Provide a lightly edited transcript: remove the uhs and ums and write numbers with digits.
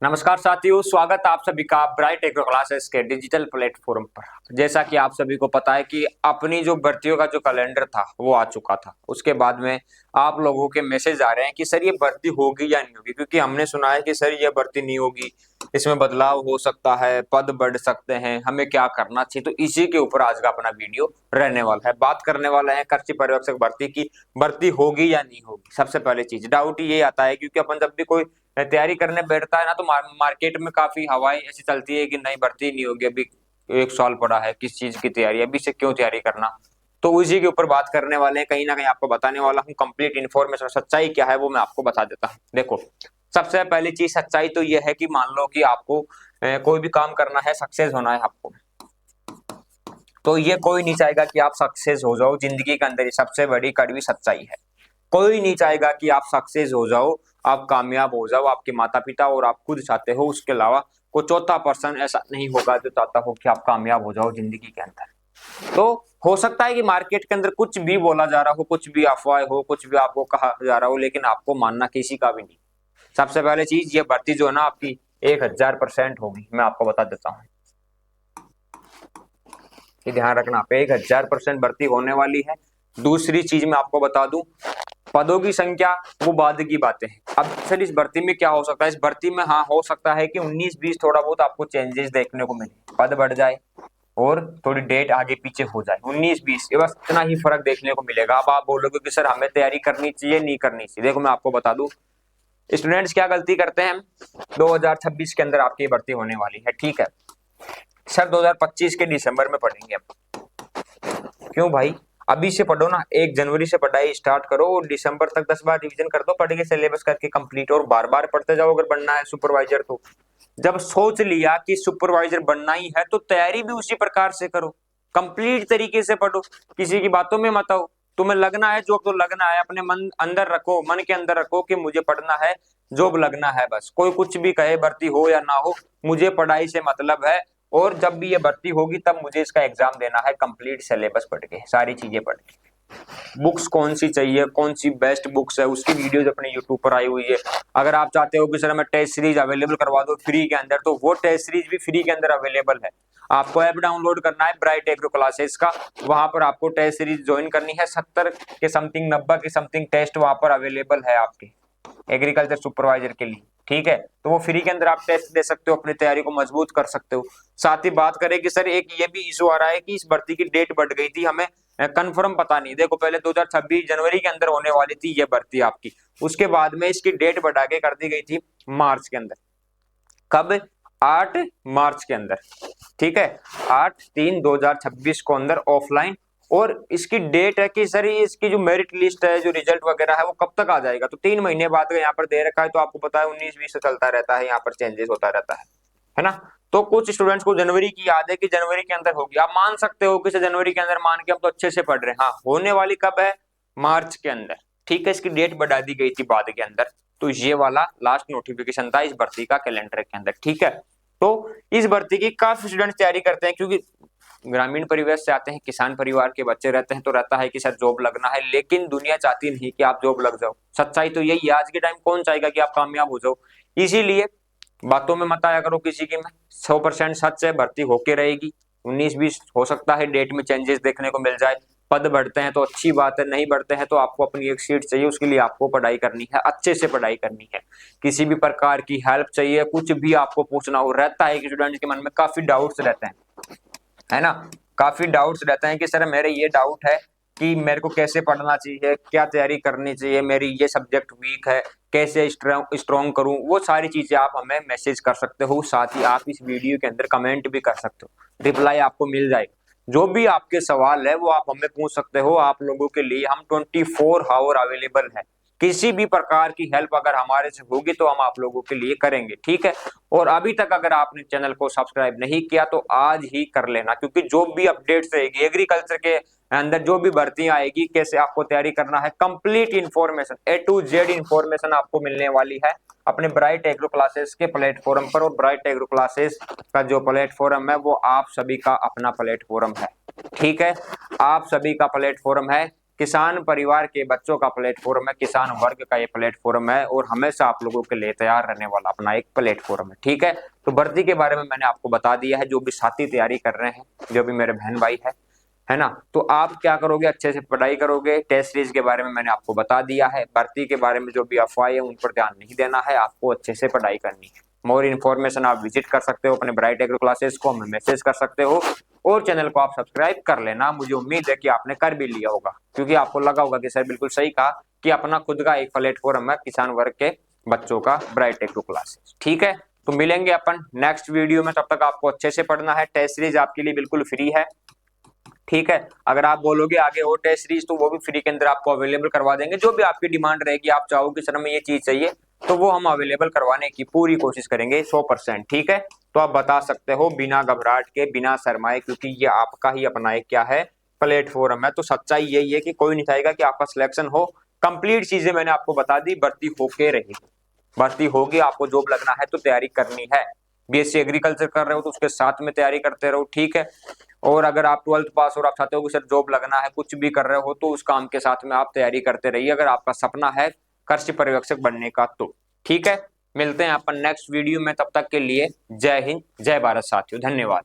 नमस्कार साथियों, स्वागत है आप सभी का ब्राइट एग्रो क्लासेस के डिजिटल प्लेटफॉर्म पर। जैसा कि आप सभी को पता है कि अपनी जो भर्तियों का जो कैलेंडर था वो आ चुका था। उसके बाद में आप लोगों के मैसेज आ रहे हैं कि सर ये भर्ती होगी या नहीं होगी, क्योंकि हमने सुना है कि सर ये भर्ती नहीं होगी, इसमें बदलाव हो सकता है, पद बढ़ सकते हैं, हमें क्या करना चाहिए। तो इसी के ऊपर आज का अपना वीडियो रहने वाला है। बात करने वाले हैं कृषि पर्यवेक्षक भर्ती की, भर्ती होगी या नहीं होगी। सबसे पहले चीज डाउट ये आता है, क्योंकि अपन जब भी कोई तैयारी करने बैठता है ना, तो मार्केट में काफी हवाएं ऐसी चलती है कि नहीं भर्ती नहीं होगी, अभी एक साल पड़ा है, किस चीज की तैयारी, अभी से क्यों तैयारी करना। तो उसी के ऊपर बात करने वाले हैं, कहीं ना कहीं आपको बताने वाला हूँ कंप्लीट इन्फॉर्मेशन। सच्चाई क्या है वो मैं आपको बता देता हूँ। देखो, सबसे पहली चीज सच्चाई तो ये है कि मान लो कि आपको कोई भी काम करना है, सक्सेस होना है आपको, तो ये कोई नहीं चाहेगा कि आप सक्सेस हो जाओ जिंदगी के अंदर। ये सबसे बड़ी कड़वी सच्चाई है। कोई नहीं चाहेगा कि आप सक्सेस हो जाओ, आप कामयाब हो जाओ। आपके माता पिता और आप खुद चाहते हो, उसके अलावा कोई चौथा पर्सन ऐसा नहीं होगा जो चाहता हो कि आप कामयाब हो जाओ जिंदगी के अंदर। तो हो सकता है कि मार्केट के अंदर कुछ भी बोला जा रहा हो, कुछ भी अफवाह हो, कुछ भी आपको कहा जा रहा हो, लेकिन आपको मानना किसी का भी नहीं। सबसे पहले चीज, ये भर्ती जो है ना आपकी 1000% होगी, मैं आपको बता देता हूँ कि ध्यान रखना, आप 1000% भर्ती होने वाली है। दूसरी चीज मैं आपको बता दूं, पदों की संख्या वो बाद की बातें हैं। अब सर इस भर्ती में क्या हो सकता है, इस भर्ती में हाँ हो सकता है कि 19-20 थोड़ा बहुत आपको चेंजेस देखने को मिले, पद बढ़ जाए और थोड़ी डेट आगे पीछे हो जाए। 19-20 ये बस इतना ही फर्क देखने को मिलेगा। अब आप बोलोगे कि सर हमें तैयारी करनी चाहिए नहीं करनी चाहिए। देखो मैं आपको बता दूं, स्टूडेंट्स क्या गलती करते हैं। 2026 के अंदर आपकी भर्ती होने वाली है, ठीक है सर, 2025 के दिसंबर में पढ़ेंगे हम। क्यों भाई, अभी से पढ़ो ना, 1 जनवरी से पढ़ाई स्टार्ट करो और दिसंबर तक 10 बार रिवीजन कर दो, पढ़ के सिलेबस करके कंप्लीट, और बार बार पढ़ते जाओ अगर बनना है सुपरवाइजर। तो जब सोच लिया कि सुपरवाइजर बनना ही है तो तैयारी भी उसी प्रकार से करो, कंप्लीट तरीके से पढ़ो, किसी की बातों में मत आओ। तुम्हें लगना है जॉब तो लगना है, अपने मन अंदर रखो, मन के अंदर रखो कि मुझे पढ़ना है, जॉब लगना है। बस कोई कुछ भी कहे, भर्ती हो या ना हो, मुझे पढ़ाई से मतलब है। और जब भी ये भर्ती होगी तब मुझे इसका एग्जाम देना है, कंप्लीट सिलेबस पढ़ के, सारी चीजें पढ़ के। बुक्स कौन सी चाहिए, कौन सी बेस्ट बुक्स है, उसकी वीडियोज अपने यूट्यूब पर आई हुई है। अगर आप चाहते हो कि सर हमें टेस्ट सीरीज अवेलेबल करवा दो फ्री के अंदर, तो वो टेस्ट सीरीज भी फ्री के अंदर अवेलेबल है। आपको ऐप डाउनलोड करना है ब्राइट एग्रो क्लासेस का, वहां पर आपको टेस्ट सीरीज ज्वाइन करनी है। 70 के समथिंग, 90 के समथिंग टेस्ट वहां पर अवेलेबल है आपके एग्रीकल्चर सुपरवाइजर के लिए, ठीक है। तो वो फ्री के अंदर आप टेस्ट दे सकते हो, अपनी तैयारी को मजबूत कर सकते हो। साथ ही बात करें कि सर एक ये भी इशू आ रहा है कि इस भर्ती की डेट बढ़ गई थी, हमें कंफर्म पता नहीं। देखो पहले 2026 जनवरी के अंदर होने वाली थी ये भर्ती आपकी, उसके बाद में इसकी डेट बढ़ा के कर दी गई थी मार्च के अंदर। कब? 8 मार्च के अंदर, ठीक है, 8/3/2026 को अंदर ऑफलाइन। और इसकी डेट है कि सर ये इसकी जो मेरिट लिस्ट है, जो रिजल्ट वगैरह है, वो कब तक आ जाएगा, तो 3 महीने बाद का यहाँ पर दे रखा है। तो आपको पता है 19-20 से चलता रहता है, यहाँ पर चेंजेस होता रहता है ना। तो कुछ स्टूडेंट्स को जनवरी की याद है कि जनवरी के अंदर होगी, आप मान सकते हो कि जनवरी के अंदर मान के हम तो अच्छे से पढ़ रहे हैं। हाँ, होने वाली कब है? मार्च के अंदर, ठीक है। इसकी डेट बढ़ा दी गई थी बाद के अंदर। तो ये वाला लास्ट नोटिफिकेशन था इस भर्ती का कैलेंडर के अंदर, ठीक है। तो इस भर्ती की काफी स्टूडेंट तैयारी करते हैं, क्योंकि ग्रामीण परिवेश से आते हैं, किसान परिवार के बच्चे रहते हैं, तो रहता है कि सर जॉब लगना है, लेकिन दुनिया चाहती नहीं कि आप जॉब लग जाओ। सच्चाई तो यही है, आज के टाइम कौन चाहेगा कि आप कामयाब हो जाओ। इसीलिए बातों में मत आया करो किसी की। मैं 100% सच है, भर्ती होके रहेगी। 19-20 हो सकता है डेट में चेंजेस देखने को मिल जाए। पद बढ़ते हैं तो अच्छी बात है, नहीं बढ़ते हैं तो आपको अपनी एक सीट चाहिए, उसके लिए आपको पढ़ाई करनी है, अच्छे से पढ़ाई करनी है। किसी भी प्रकार की हेल्प चाहिए, कुछ भी आपको पूछना हो, रहता है कि स्टूडेंट के मन में काफी डाउट्स रहते हैं, है ना। काफी डाउट्स रहते हैं कि सर मेरे ये डाउट है कि मेरे को कैसे पढ़ना चाहिए, क्या तैयारी करनी चाहिए, मेरी ये सब्जेक्ट वीक है, कैसे स्ट्रॉन्ग करूं। वो सारी चीजें आप हमें मैसेज कर सकते हो, साथ ही आप इस वीडियो के अंदर कमेंट भी कर सकते हो, रिप्लाई आपको मिल जाएगा। जो भी आपके सवाल है वो आप हमें पूछ सकते हो। आप लोगों के लिए हम 24 आवर अवेलेबल है। किसी भी प्रकार की हेल्प अगर हमारे से होगी तो हम आप लोगों के लिए करेंगे, ठीक है। और अभी तक अगर आपने चैनल को सब्सक्राइब नहीं किया तो आज ही कर लेना, क्योंकि जो भी अपडेट्स रहेगी एग्रीकल्चर के अंदर, जो भी भर्तियां आएगी, कैसे आपको तैयारी करना है, complete information A to Z information आपको मिलने वाली है अपने ब्राइट एग्रो क्लासेस के प्लेटफॉर्म पर। और ब्राइट एग्रो क्लासेस का जो प्लेटफॉर्म है वो आप सभी का अपना प्लेटफॉर्म है, ठीक है। आप सभी का प्लेटफॉर्म है, किसान परिवार के बच्चों का प्लेटफॉर्म है, किसान वर्ग का ये प्लेटफॉर्म है और हमेशा आप लोगों के लिए तैयार रहने वाला अपना एक प्लेटफॉर्म है। ठीक है, तो भर्ती के बारे में मैंने आपको बता दिया है। जो भी साथी तैयारी कर रहे हैं, जो भी मेरे बहन भाई है ना, तो आप क्या करोगे, अच्छे से पढ़ाई करोगे। टेस्ट सीरीज के बारे में मैंने आपको बता दिया है। भर्ती के बारे में जो भी अफवाहें है उन पर ध्यान नहीं देना है, आपको अच्छे से पढ़ाई करनी है। मोर इन्फॉर्मेशन आप विजिट कर सकते हो अपने ब्राइट एग्रो क्लासेस को, हमें मैसेज कर सकते हो और चैनल को आप सब्सक्राइब कर लेना। मुझे उम्मीद है कि आपने कर भी लिया होगा, क्योंकि आपको लगा होगा कि सर बिल्कुल सही कहा कि अपना खुद का एक प्लेटफॉर्म है किसान वर्ग के बच्चों का ब्राइट एग्रो क्लासेस। ठीक है, तो मिलेंगे अपन नेक्स्ट वीडियो में, तब तक आपको अच्छे से पढ़ना है। टेस्ट सीरीज आपके लिए बिल्कुल फ्री है। ठीक है, अगर आप बोलोगे आगे और टेस्ट सीरीज तो वो भी फ्री के अंदर आपको अवेलेबल करवा देंगे। जो भी आपकी डिमांड रहेगी, आप चाहोगे सर हमें ये चीज चाहिए, तो वो हम अवेलेबल करवाने की पूरी कोशिश करेंगे 100%। ठीक है, तो आप बता सकते हो बिना घबराहट के, बिना शर्माए, क्योंकि ये आपका ही अपना एक क्या है, प्लेटफॉर्म है। तो सच्चाई यही है कि कोई नहीं चाहेगा कि आपका सिलेक्शन हो। कंप्लीट चीजें मैंने आपको बता दी, भर्ती होके रहेगी, भर्ती होगी, आपको जॉब लगना है तो तैयारी करनी है। बीएससी एग्रीकल्चर कर रहे हो तो उसके साथ में तैयारी करते रहो। ठीक है, और अगर आप 12th पास और आप चाहते हो कि सर जॉब लगना है, कुछ भी कर रहे हो, तो उस काम के साथ में आप तैयारी करते रहिए, अगर आपका सपना है कृषि पर्यवेक्षक बनने का तो। ठीक है, मिलते हैं अपन नेक्स्ट वीडियो में, तब तक के लिए जय हिंद, जय भारत साथियों, धन्यवाद।